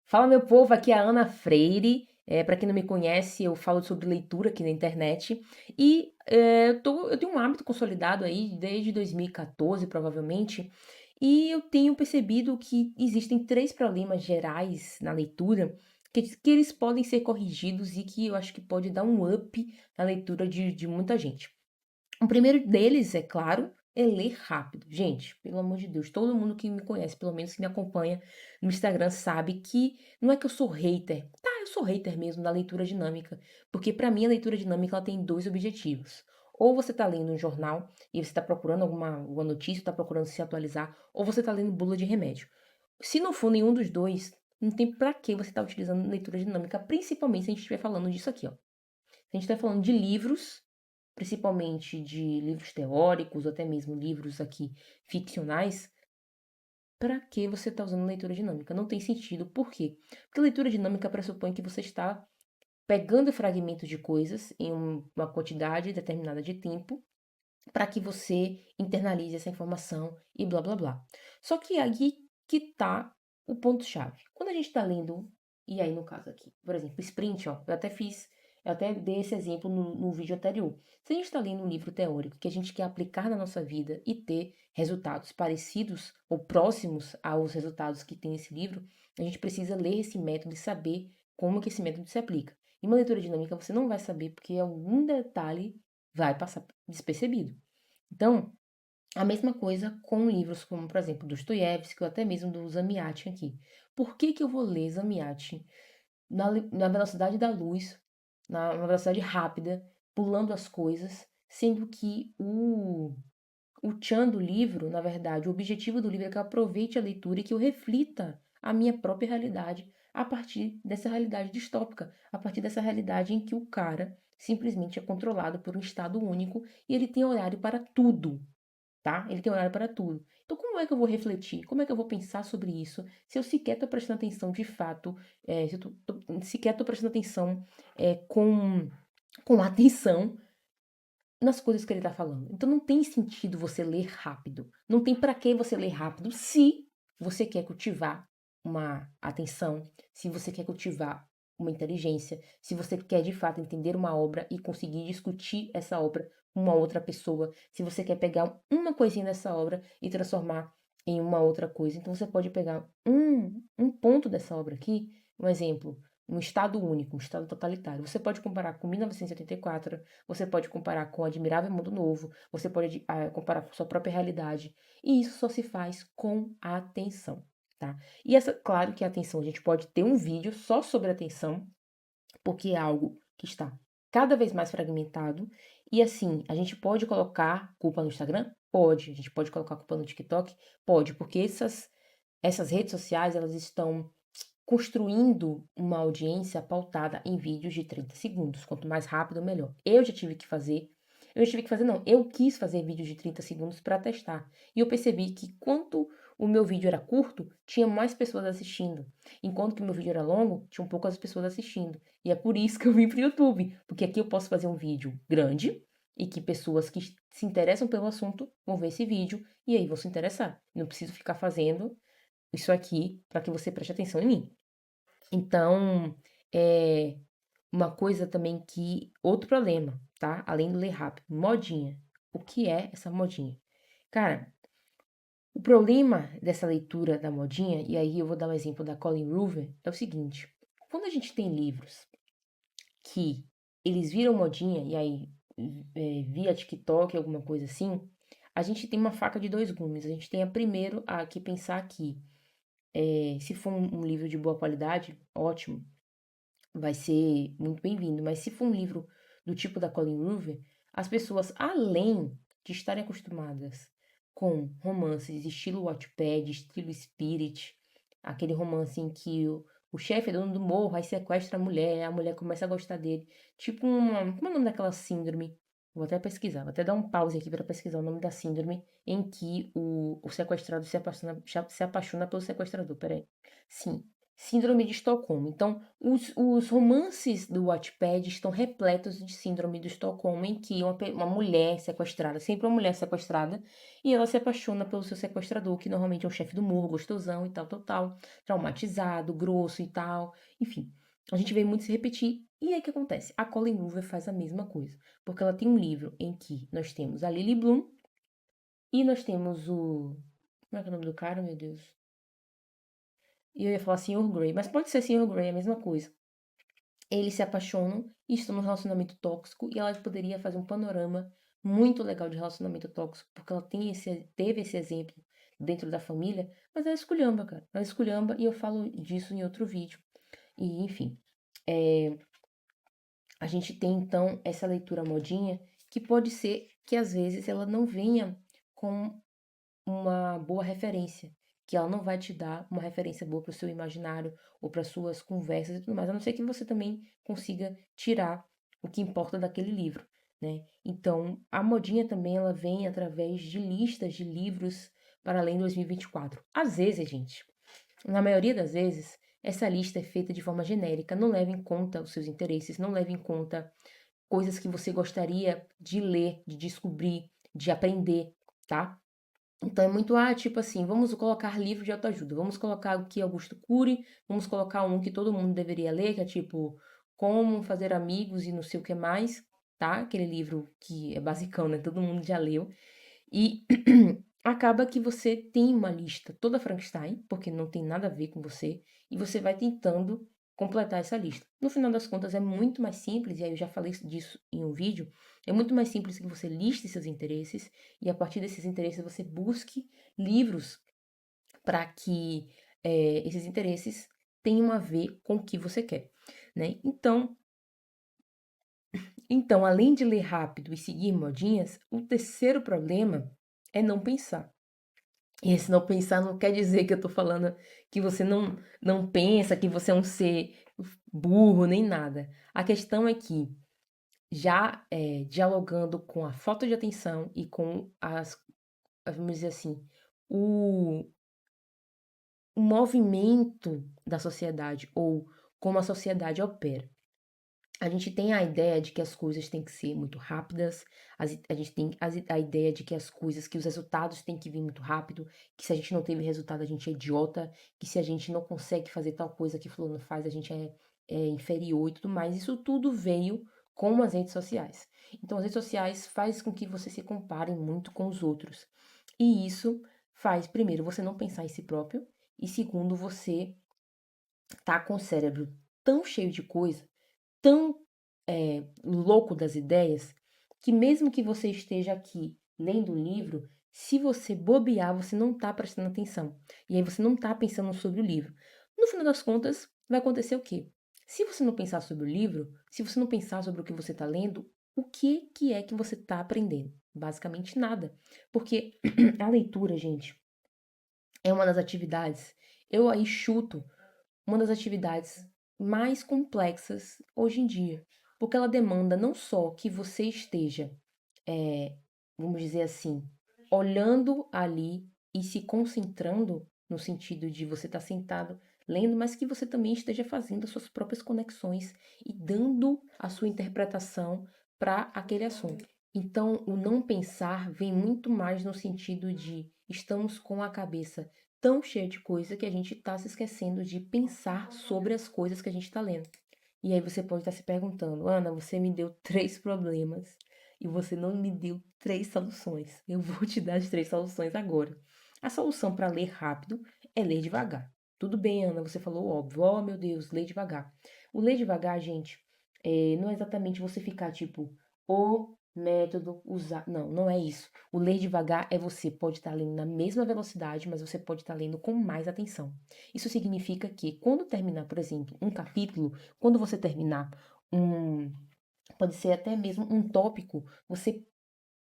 Fala, meu povo, aqui é a Ana Freire. Para quem não me conhece, eu falo sobre leitura aqui na internet. E eu tenho um hábito consolidado aí desde 2014, provavelmente. E eu tenho percebido que existem três problemas gerais na leitura que eles podem ser corrigidos e que eu acho que pode dar um up na leitura de muita gente. O primeiro deles, é claro, é ler rápido. Gente, pelo amor de Deus, todo mundo que me conhece, pelo menos que me acompanha no Instagram, sabe que não é que eu sou hater. Tá, eu sou hater mesmo da leitura dinâmica, porque pra mim a leitura dinâmica ela tem dois objetivos. Ou você tá lendo um jornal e você tá procurando alguma notícia, tá procurando se atualizar, ou você tá lendo bula de remédio. Se não for nenhum dos dois, não tem pra que você tá utilizando leitura dinâmica, principalmente se a gente estiver falando disso aqui, ó. Se a gente está falando de livros, principalmente de livros teóricos, ou até mesmo livros aqui ficcionais, para que você está usando leitura dinâmica? Não tem sentido. Por quê? Porque leitura dinâmica pressupõe que você está pegando fragmentos de coisas em uma quantidade determinada de tempo para que você internalize essa informação e blá blá blá. Só que é aí que tá o ponto-chave. Quando a gente está lendo, e aí no caso aqui, por exemplo, sprint, ó, eu até dei esse exemplo no vídeo anterior. Se a gente está lendo um livro teórico que a gente quer aplicar na nossa vida e ter resultados parecidos ou próximos aos resultados que tem esse livro, a gente precisa ler esse método e saber como que esse método se aplica. Em uma leitura dinâmica você não vai saber porque algum detalhe vai passar despercebido. Então, a mesma coisa com livros como, por exemplo, Dostoiévski ou até mesmo do Zamiatin aqui. Por que que eu vou ler Zamiatin na velocidade da luz, na velocidade rápida, pulando as coisas, sendo que o tchan do livro, na verdade, o objetivo do livro é que eu aproveite a leitura e que eu reflita a minha própria realidade a partir dessa realidade distópica, a partir dessa realidade em que o cara simplesmente é controlado por um estado único e ele tem horário para tudo, tá? Ele tem horário para tudo. Então, como é que eu vou refletir? Como é que eu vou pensar sobre isso? Se eu sequer estou prestando atenção de fato, se eu sequer estou prestando atenção com atenção nas coisas que ele está falando. Então, não tem sentido você ler rápido. Não tem para que você ler rápido se você quer cultivar uma atenção, se você quer cultivar uma inteligência, se você quer de fato entender uma obra e conseguir discutir essa obra com uma outra pessoa, se você quer pegar uma coisinha dessa obra e transformar em uma outra coisa. Então, você pode pegar um ponto dessa obra aqui, um exemplo, um estado único, um estado totalitário. Você pode comparar com 1984, você pode comparar com o Admirável Mundo Novo, você pode comparar com sua própria realidade. E isso só se faz com atenção, tá? E essa, claro que a atenção, a gente pode ter um vídeo só sobre atenção, porque é algo que está cada vez mais fragmentado. E assim, a gente pode colocar culpa no Instagram? Pode. A gente pode colocar culpa no TikTok? Pode, porque essas redes sociais, elas estão construindo uma audiência pautada em vídeos de 30 segundos. Quanto mais rápido, melhor. Não, eu quis fazer vídeos de 30 segundos para testar. E eu percebi que quanto o meu vídeo era curto, tinha mais pessoas assistindo. Enquanto que o meu vídeo era longo, tinham poucas pessoas assistindo. E é por isso que eu vim pro YouTube, porque aqui eu posso fazer um vídeo grande e que pessoas que se interessam pelo assunto vão ver esse vídeo e aí vão se interessar. Não preciso ficar fazendo isso aqui para que você preste atenção em mim. Então, é uma coisa também que outro problema, tá? Além do ler rápido, modinha. O que é essa modinha? Cara, o problema dessa leitura da modinha, e aí eu vou dar um exemplo da Colin Hoover, é o seguinte: quando a gente tem livros que eles viram modinha, e aí via TikTok, alguma coisa assim, a gente tem uma faca de dois gumes. A gente tem a primeiro a que pensar que se for um livro de boa qualidade, ótimo, vai ser muito bem-vindo. Mas se for um livro do tipo da Colleen Hoover, as pessoas, além de estarem acostumadas com romances estilo Wattpad, estilo Spirit, aquele romance em que o chefe é dono do morro, aí sequestra a mulher começa a gostar dele. Tipo uma. Como é o nome daquela síndrome? Vou até pesquisar, vou até dar um pause aqui para pesquisar o nome da síndrome em que o sequestrado se apaixona pelo sequestrador. Peraí. Sim. Síndrome de Estocolmo. Então, os romances do Wattpad estão repletos de síndrome de Estocolmo, em que uma mulher sequestrada, sempre uma mulher sequestrada, e ela se apaixona pelo seu sequestrador, que normalmente é um chefe do morro, gostosão e tal, tal, tal, traumatizado, grosso e tal, enfim. A gente vê muito se repetir. E aí o que acontece? A Colleen Hoover faz a mesma coisa, porque ela tem um livro em que nós temos a Lily Bloom e nós temos o... Como é que é o nome do cara, meu Deus? E eu ia falar Sr. Grey, mas pode ser Sr. Grey, é a mesma coisa. Eles se apaixonam e estão num relacionamento tóxico, e ela poderia fazer um panorama muito legal de relacionamento tóxico, porque ela teve esse exemplo dentro da família, mas ela esculhamba, cara. Ela esculhamba, e eu falo disso em outro vídeo. E, enfim, é, a gente tem então essa leitura modinha, que pode ser que às vezes ela não venha com uma boa referência, que ela não vai te dar uma referência boa para o seu imaginário ou para suas conversas e tudo mais, a não ser que você também consiga tirar o que importa daquele livro, né? Então, a modinha também ela vem através de listas de livros para além de 2024. Às vezes, gente, na maioria das vezes, essa lista é feita de forma genérica, não leva em conta os seus interesses, não leva em conta coisas que você gostaria de ler, de descobrir, de aprender, tá? Então é muito, tipo assim, vamos colocar livro de autoajuda, vamos colocar o que Augusto Cury, vamos colocar um que todo mundo deveria ler, que é tipo Como Fazer Amigos e não sei o que mais, tá? Aquele livro que é basicão, né? Todo mundo já leu. E acaba que você tem uma lista toda Frankenstein, porque não tem nada a ver com você, e você vai tentando completar essa lista. No final das contas, é muito mais simples, e aí eu já falei disso em um vídeo, é muito mais simples que você liste seus interesses, e a partir desses interesses você busque livros para que esses interesses tenham a ver com o que você quer, né? Então, além de ler rápido e seguir modinhas, o terceiro problema é não pensar. E esse não pensar não quer dizer que eu tô falando que você não pensa, que você é um ser burro, nem nada. A questão é que, já dialogando com a falta de atenção e com vamos dizer assim, o, o movimento da sociedade, ou como a sociedade opera. A gente tem a ideia de que as coisas têm que ser muito rápidas, a gente tem a ideia de que que os resultados têm que vir muito rápido, que se a gente não teve resultado a gente é idiota, que se a gente não consegue fazer tal coisa que fulano faz, a gente é inferior e tudo mais. Isso tudo veio com as redes sociais. Então as redes sociais faz com que você se compare muito com os outros. E isso faz, primeiro, você não pensar em si próprio, e segundo, você tá com o cérebro tão cheio de coisa, tão louco das ideias, que mesmo que você esteja aqui lendo um livro, se você bobear, você não está prestando atenção. E aí você não está pensando sobre o livro. No final das contas, vai acontecer o quê? Se você não pensar sobre o livro, se você não pensar sobre o que você está lendo, o que é que você está aprendendo? Basicamente nada. Porque a leitura, gente, é uma das atividades, eu aí chuto, uma das atividades mais complexas hoje em dia, porque ela demanda não só que você esteja, eh, vamos dizer assim, olhando ali e se concentrando, no sentido de você estar sentado lendo, mas que você também esteja fazendo as suas próprias conexões e dando a sua interpretação para aquele assunto. Então, o não pensar vem muito mais no sentido de estamos com a cabeça tão cheia de coisa que a gente está se esquecendo de pensar sobre as coisas que a gente está lendo. E aí você pode estar se perguntando, Ana, você me deu 3 problemas e você não me deu 3 soluções. Eu vou te dar as 3 soluções agora. A solução para ler rápido é ler devagar. Tudo bem, Ana, você falou óbvio. Oh, meu Deus, ler devagar. O ler devagar, gente, não é exatamente você ficar tipo, o método usar. Não, não é isso. O ler devagar é você pode estar lendo na mesma velocidade, mas você pode estar lendo com mais atenção. Isso significa que quando terminar, por exemplo, um capítulo, quando você terminar um, pode ser até mesmo um tópico, você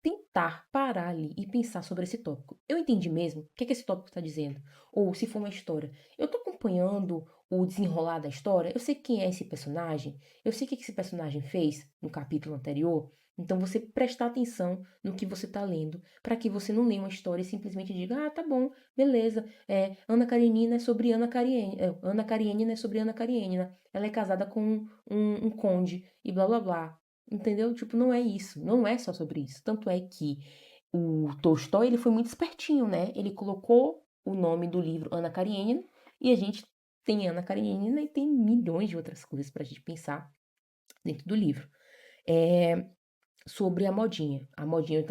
tentar parar ali e pensar sobre esse tópico. Eu entendi mesmo? O que é que esse tópico está dizendo? Ou se for uma história, eu estou acompanhando o desenrolar da história, eu sei quem é esse personagem, eu sei o que esse personagem fez no capítulo anterior. Então você prestar atenção no que você está lendo, para que você não leia uma história e simplesmente diga, ah, tá bom, beleza, Ana Karenina é sobre Ana Karenina, Ana Karenina é sobre Ana Karenina, ela é casada com um conde e blá blá blá. Entendeu? Tipo, não é isso, não é só sobre isso. Tanto é que o Tolstói, ele foi muito espertinho, né? Ele colocou o nome do livro Ana Karenina e a gente tem Ana Karenina e tem milhões de outras coisas pra gente pensar dentro do livro. É, sobre a modinha. A modinha, eu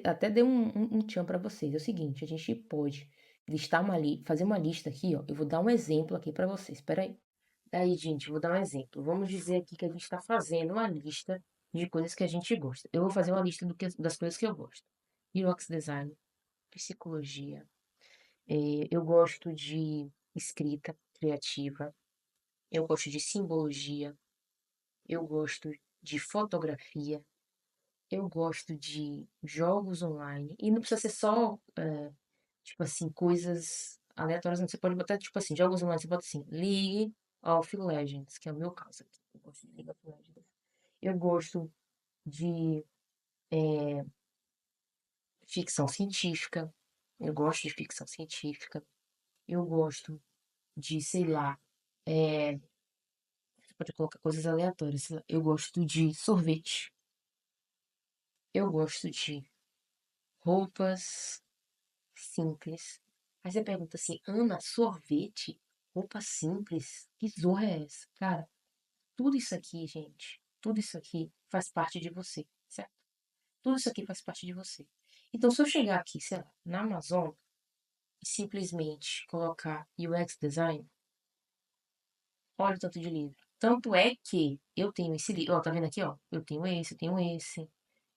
até dei um tchan pra vocês. É o seguinte, a gente pode listar fazer uma lista aqui, ó. Eu vou dar um exemplo aqui pra vocês. Espera aí. Aí, gente, vou dar um exemplo. Vamos dizer aqui que a gente está fazendo uma lista de coisas que a gente gosta. Eu vou fazer uma lista das coisas que eu gosto. UX design, psicologia. Eu gosto de escrita criativa. Eu gosto de simbologia. Eu gosto de fotografia. Eu gosto de jogos online. E não precisa ser só, tipo assim, coisas aleatórias. Não. Você pode botar, tipo assim, jogos online. Você bota assim, League of Legends, que é o meu caso aqui. Eu gosto de League of Legends. Eu gosto de ficção científica. Eu gosto de ficção científica. Eu gosto de, sei lá, você pode colocar coisas aleatórias. Sei lá, eu gosto de sorvete. Eu gosto de roupas simples. Aí você pergunta assim, Ana, sorvete? Roupa simples? Que zorra é essa? Cara, tudo isso aqui, gente, tudo isso aqui faz parte de você, certo? Tudo isso aqui faz parte de você. Então, se eu chegar aqui, sei lá, na Amazon e simplesmente colocar UX design, olha o tanto de livro. Tanto é que eu tenho esse livro, ó, tá vendo aqui, ó? Eu tenho esse, eu tenho esse,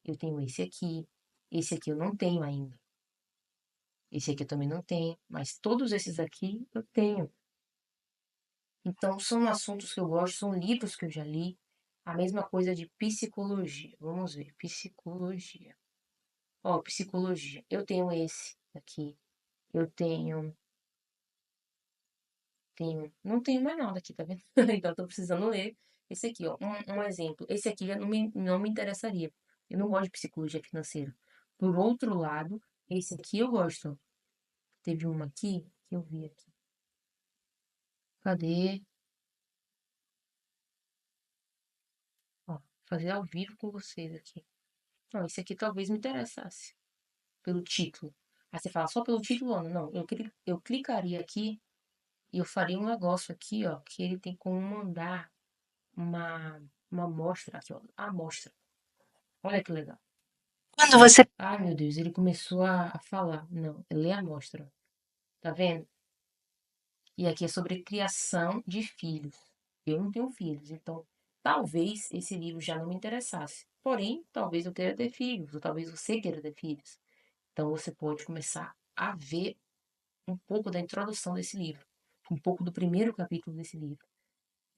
eu tenho esse aqui. Esse aqui eu não tenho ainda. Esse aqui eu também não tenho, mas todos esses aqui eu tenho. Então, são assuntos que eu gosto, são livros que eu já li. A mesma coisa de psicologia. Vamos ver, psicologia. Ó, psicologia. Eu tenho esse aqui. Eu não tenho mais nada aqui, tá vendo? Então, eu tô precisando ler esse aqui, ó. Um exemplo. Esse aqui já não me interessaria. Eu não gosto de psicologia financeira. Por outro lado, esse aqui eu gosto, ó. Teve uma aqui que eu vi aqui. Cadê? Ó, fazer ao vivo com vocês aqui. Não, esse aqui talvez me interessasse. Pelo título. Aí você fala, só pelo título, Ana? Não, eu clicaria aqui e eu faria um negócio aqui, ó, que ele tem como mandar uma amostra aqui, ó, a amostra. Olha que legal. Quando você. Ai, meu Deus, ele começou a falar. Não, lê a amostra. Tá vendo? E aqui é sobre criação de filhos. Eu não tenho filhos, então talvez esse livro já não me interessasse. Porém, talvez eu queira ter filhos, ou talvez você queira ter filhos. Então você pode começar a ver um pouco da introdução desse livro, um pouco do primeiro capítulo desse livro.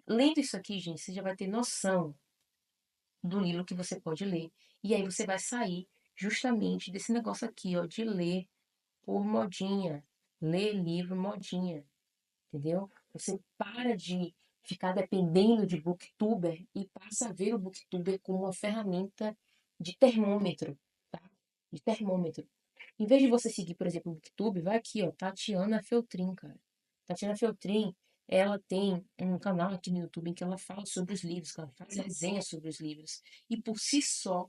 Lendo isso aqui, gente, você já vai ter noção do livro que você pode ler. E aí você vai sair justamente desse negócio aqui, ó, de ler por modinha. Ler livro modinha, entendeu? Você para de ficar dependendo de booktuber e passa a ver o booktuber como uma ferramenta de termômetro, tá? De termômetro. Em vez de você seguir, por exemplo, o BookTube, vai aqui, ó, Tatiana Feltrin, cara. Tatiana Feltrin, ela tem um canal aqui no YouTube em que ela fala sobre os livros, que ela faz resenha sobre os livros. E por si só,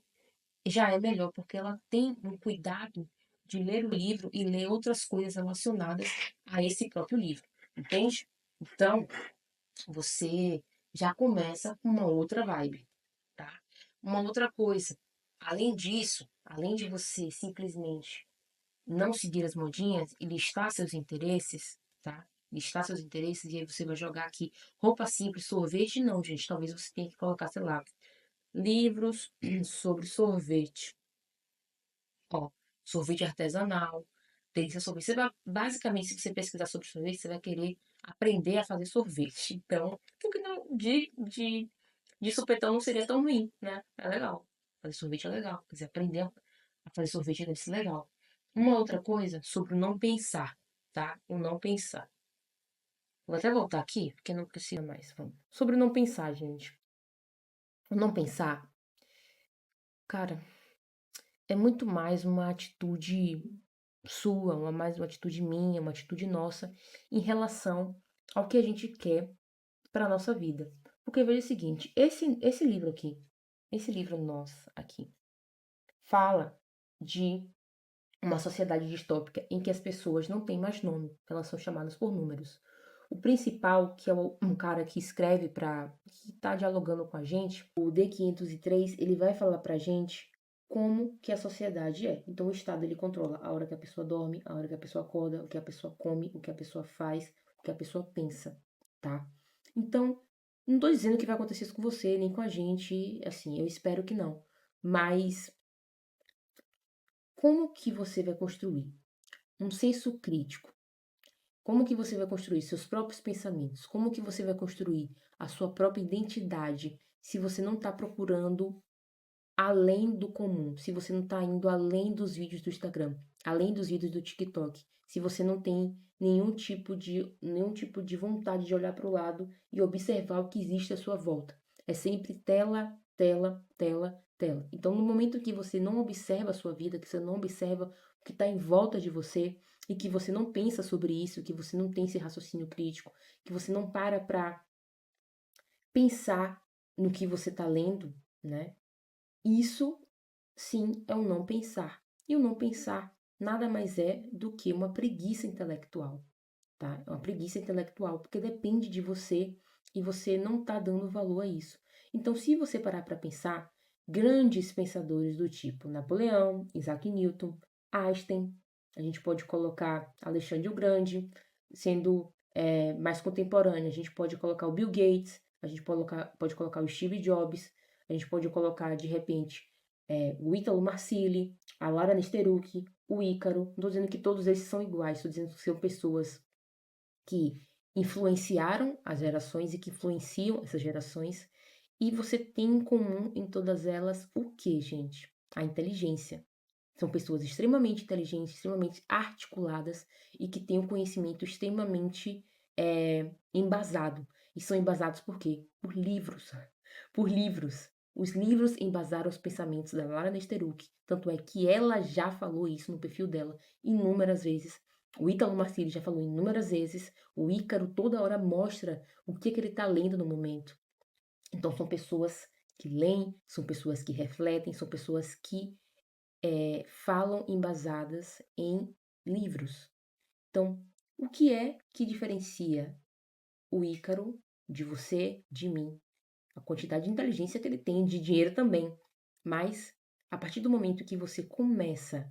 já é melhor, porque ela tem um cuidado de ler o livro e ler outras coisas relacionadas a esse próprio livro, entende? Então, você já começa com uma outra vibe, tá? Uma outra coisa, além disso, além de você simplesmente não seguir as modinhas e listar seus interesses, tá? Listar seus interesses e aí você vai jogar aqui roupa simples, sorvete, não, gente. Talvez você tenha que colocar, sei lá, livros sobre sorvete. Ó, sorvete artesanal, delícia sorvete. Você vai, basicamente, se você pesquisar sobre sorvete, você vai querer aprender a fazer sorvete. Então, por que não, de supetão não seria tão ruim, né? É legal. Fazer sorvete é legal. Quer dizer, aprender a fazer sorvete deve ser legal. Uma outra coisa sobre o não pensar, tá? O não pensar. Vou até voltar aqui, porque não precisa mais. Vamos. Sobre não pensar, gente. O não pensar, cara, é muito mais uma atitude sua, mais uma atitude minha, uma atitude nossa em relação ao que a gente quer para a nossa vida. Porque veja o seguinte, esse livro aqui, esse livro nosso aqui, fala de uma sociedade distópica em que as pessoas não têm mais nome, elas são chamadas por números. O principal, que é um cara que escreve que está dialogando com a gente, o D503, ele vai falar pra gente como que a sociedade é. Então o Estado ele controla a hora que a pessoa dorme, a hora que a pessoa acorda, o que a pessoa come, o que a pessoa faz, o que a pessoa pensa, tá? Então, não tô dizendo que vai acontecer isso com você, nem com a gente, assim, eu espero que não. Mas como que você vai construir um senso crítico? Como que você vai construir seus próprios pensamentos? Como que você vai construir a sua própria identidade se você não está procurando além do comum, se você não está indo além dos vídeos do Instagram, além dos vídeos do TikTok, se você não tem nenhum tipo de vontade de olhar para o lado e observar o que existe à sua volta. É sempre tela, tela, tela, tela. Então, no momento que você não observa a sua vida, que você não observa o que está em volta de você e que você não pensa sobre isso, que você não tem esse raciocínio crítico, que você não para pensar no que você está lendo, né? Isso sim é o não pensar. E o não pensar nada mais é do que uma preguiça intelectual, tá? É uma preguiça intelectual, porque depende de você e você não está dando valor a isso. Então, se você parar para pensar, grandes pensadores do tipo Napoleão, Isaac Newton, Einstein, a gente pode colocar Alexandre o Grande, sendo mais contemporâneo, a gente pode colocar o Bill Gates, a gente pode colocar o Steve Jobs, a gente pode colocar, de repente, o Ítalo Marcilli, a Lara Nesteruk, o Ícaro. Não estou dizendo que todos esses são iguais, estou dizendo que são pessoas que influenciaram as gerações e que influenciam essas gerações. E você tem em comum em todas elas o que, gente? A inteligência. São pessoas extremamente inteligentes, extremamente articuladas e que têm um conhecimento extremamente embasado. E são embasados por quê? Por livros. Por livros. Os livros embasaram os pensamentos da Lara Nesteruk. Tanto é que ela já falou isso no perfil dela inúmeras vezes. O Ítalo Marcilli já falou inúmeras vezes. O Ícaro toda hora mostra o que ele está lendo no momento. Então são pessoas que leem, são pessoas que refletem, são pessoas que falam embasadas em livros. Então, o que é que diferencia o Ícaro de você, de mim? A quantidade de inteligência que ele tem, de dinheiro também. Mas, a partir do momento que você começa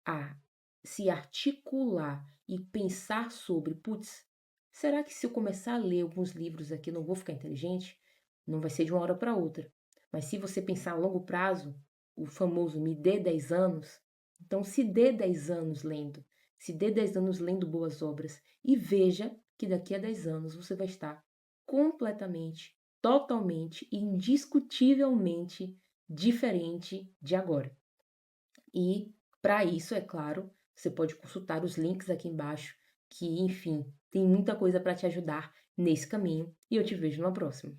a se articular e pensar sobre, putz, será que se eu começar a ler alguns livros aqui eu não vou ficar inteligente? Não vai ser de uma hora para outra. Mas se você pensar a longo prazo, o famoso me dê 10 anos, então se dê 10 anos lendo, se dê 10 anos lendo boas obras e veja que daqui a 10 anos você vai estar completamente, totalmente e indiscutivelmente diferente de agora. E para isso, é claro, você pode consultar os links aqui embaixo, que, enfim, tem muita coisa para te ajudar nesse caminho. E eu te vejo na próxima.